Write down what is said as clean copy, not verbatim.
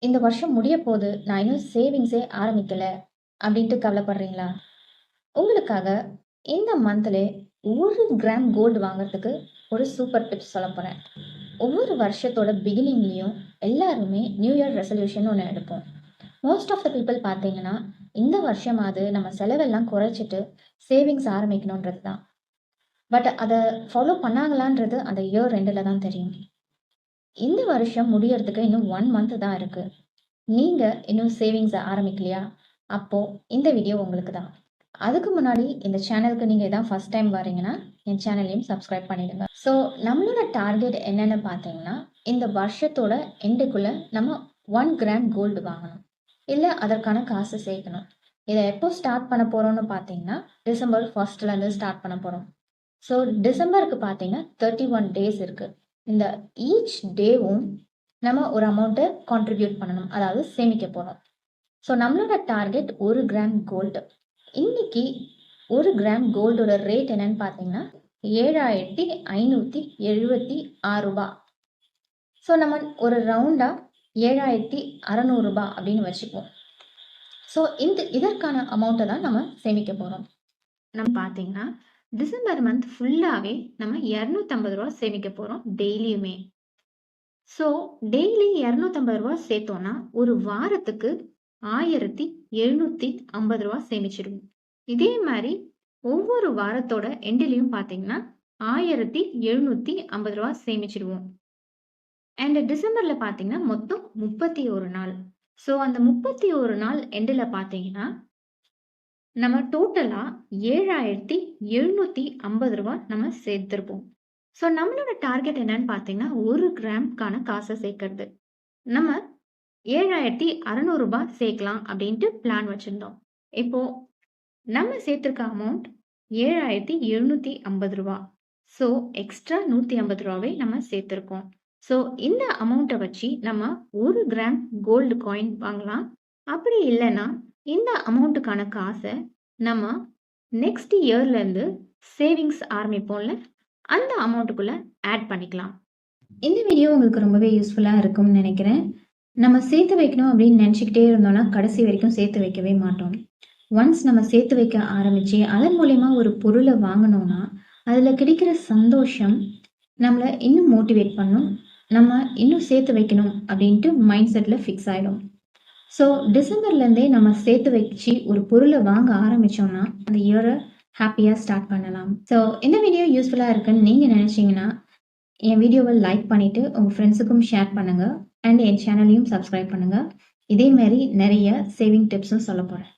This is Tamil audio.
இந்த வருஷம் முடிய போது நான் இன்னும் சேவிங்ஸே ஆரம்பிக்கல அப்படின்ட்டு கவலைப்படுறீங்களா? உங்களுக்காக இந்த மந்த்லே 1 கிராம் கோல்டு வாங்குறதுக்கு ஒரு சூப்பர் டிப்ஸ் சொல்லப் போறேன். ஒவ்வொரு வருஷத்தோட பிகினிங்லேயும் எல்லாருமே நியூ இயர் ரெசல்யூஷன் ஒன்று எடுப்போம். மோஸ்ட் ஆஃப் த பீப்புள் பார்த்தீங்கன்னா இந்த வருஷமாவது நம்ம செலவெல்லாம் குறைச்சிட்டு சேவிங்ஸ் ஆரம்பிக்கணுன்றது தான். பட் அதை ஃபாலோ பண்ணாங்களான்றது அந்த இயர் ரெண்டில் தான் தெரியும். இந்த வருஷம் முடியறதுக்கு இன்னும் 1 மந்த் தான் இருக்கு. நீங்க இன்னும் சேவிங்ஸை ஆரம்பிக்கலையா? அப்போ இந்த வீடியோ உங்களுக்கு தான். அதுக்கு முன்னாடி இந்த சேனலுக்கு நீங்க இதான் ஃபர்ஸ்ட் டைம் வரீங்கன்னா என் சேனலையும் சப்ஸ்கிரைப் பண்ணிடுங்க. ஸோ நம்மளோட டார்கெட் என்னன்னு பார்த்தீங்கன்னா இந்த வருஷத்தோட எண்டுக்குள்ள நம்ம 1 கிராம் கோல்டு வாங்கணும், இல்லை அதற்கான காசு சேர்க்கணும். இதை எப்போ ஸ்டார்ட் பண்ண போறோம்னு பார்த்தீங்கன்னா டிசம்பர் 1 ஸ்டார்ட் பண்ண போறோம். ஸோ டிசம்பருக்கு பார்த்தீங்கன்னா 31 டேஸ் இருக்கு. இந்த ஈச் டேவும் நம்ம ஒரு அமௌண்ட்டை கான்ட்ரிபியூட் பண்ணணும், அதாவது சேமிக்க போகிறோம். ஸோ நம்மளோட டார்கெட் 1 கிராம் கோல்டு. இன்னைக்கு 1 கிராம் கோல்டோட ரேட் என்னன்னு பார்த்தீங்கன்னா 7576 ரூபாய். ஸோ நம்ம ஒரு ரவுண்டா 7600 ரூபாய் அப்படின்னு வச்சுப்போம். ஸோ இதற்கான அமௌண்ட்டை தான் நம்ம சேமிக்க போகிறோம். நம்ம பார்த்தீங்கன்னா டிசம்பர் மந்த் ஃபுல்லாகவே நம்ம 250 ரூபா சேமிக்க போகிறோம் டெய்லியுமே. ஸோ டெய்லி 250 ரூபா சேர்த்தோன்னா ஒரு வாரத்துக்கு 1750 ரூபா சேமிச்சிடுவோம். இதே மாதிரி ஒவ்வொரு வாரத்தோட எண்டிலையும் பார்த்தீங்கன்னா 1750 ரூபா சேமிச்சிடுவோம். அண்ட் டிசம்பரில் பார்த்தீங்கன்னா மொத்தம் 31 நாள். ஸோ அந்த 31 நாள் எண்டில் பார்த்தீங்கன்னா நம்ம டோட்டலாக 7750 ரூபா நம்ம சேர்த்துருப்போம். ஸோ நம்மளோட டார்கெட் என்னன்னு பார்த்தீங்கன்னா 1 கிராம்க்கான காசை சேர்க்கறது. நம்ம 7600 ரூபாய் சேர்க்கலாம் அப்படின்ட்டு பிளான் வச்சுருந்தோம். இப்போ நம்ம சேர்த்துருக்க அமௌண்ட் 7750 ரூபா. ஸோ எக்ஸ்ட்ரா 150 ரூபாவே நம்ம சேர்த்துருக்கோம். ஸோ இந்த அமௌண்ட்டை வச்சு நம்ம 1 கிராம் கோல்டு காயின் வாங்கலாம். அப்படி இல்லைன்னா இந்த அமௌண்ட்டுக்கான காசை நம்ம நெக்ஸ்ட் இயர்லேருந்து சேவிங்ஸ் ஆரம்பிப்போம்ல, அந்த அமௌண்ட்டுக்குள்ளே ஆட் பண்ணிக்கலாம். இந்த வீடியோ உங்களுக்கு ரொம்பவே யூஸ்ஃபுல்லாக இருக்கும்னு நினைக்கிறேன். நம்ம சேர்த்து வைக்கணும் அப்படின்னு நினச்சிக்கிட்டே இருந்தோம்னா கடைசி வரைக்கும் சேர்த்து வைக்கவே மாட்டோம். ஒன்ஸ் நம்ம சேர்த்து வைக்க ஆரம்பித்து அதன் மூலயமா ஒரு பொருளை வாங்கினோன்னா அதில் கிடைக்கிற சந்தோஷம் நம்மளை இன்னும் மோட்டிவேட் பண்ணும். நம்ம இன்னும் சேர்த்து வைக்கணும் அப்படின்ட்டு மைண்ட் செட்டில் ஃபிக்ஸ் ஆகிடும். ஸோ டிசம்பர்லேருந்தே நம்ம சேர்த்து வச்சு ஒரு பொருளை வாங்க ஆரம்பித்தோம்னா அந்த இயரை ஹாப்பியாக ஸ்டார்ட் பண்ணலாம். ஸோ இந்த வீடியோ யூஸ்ஃபுல்லாக இருக்குன்னு நீங்கள் நினச்சிங்கன்னா என் வீடியோவை லைக் பண்ணிவிட்டு உங்கள் ஃப்ரெண்ட்ஸுக்கும் ஷேர் பண்ணுங்கள். அண்ட் என் சேனலையும் சப்ஸ்கிரைப் பண்ணுங்கள். இதேமாரி நிறைய சேவிங் டிப்ஸும் சொல்ல போகிறேன்.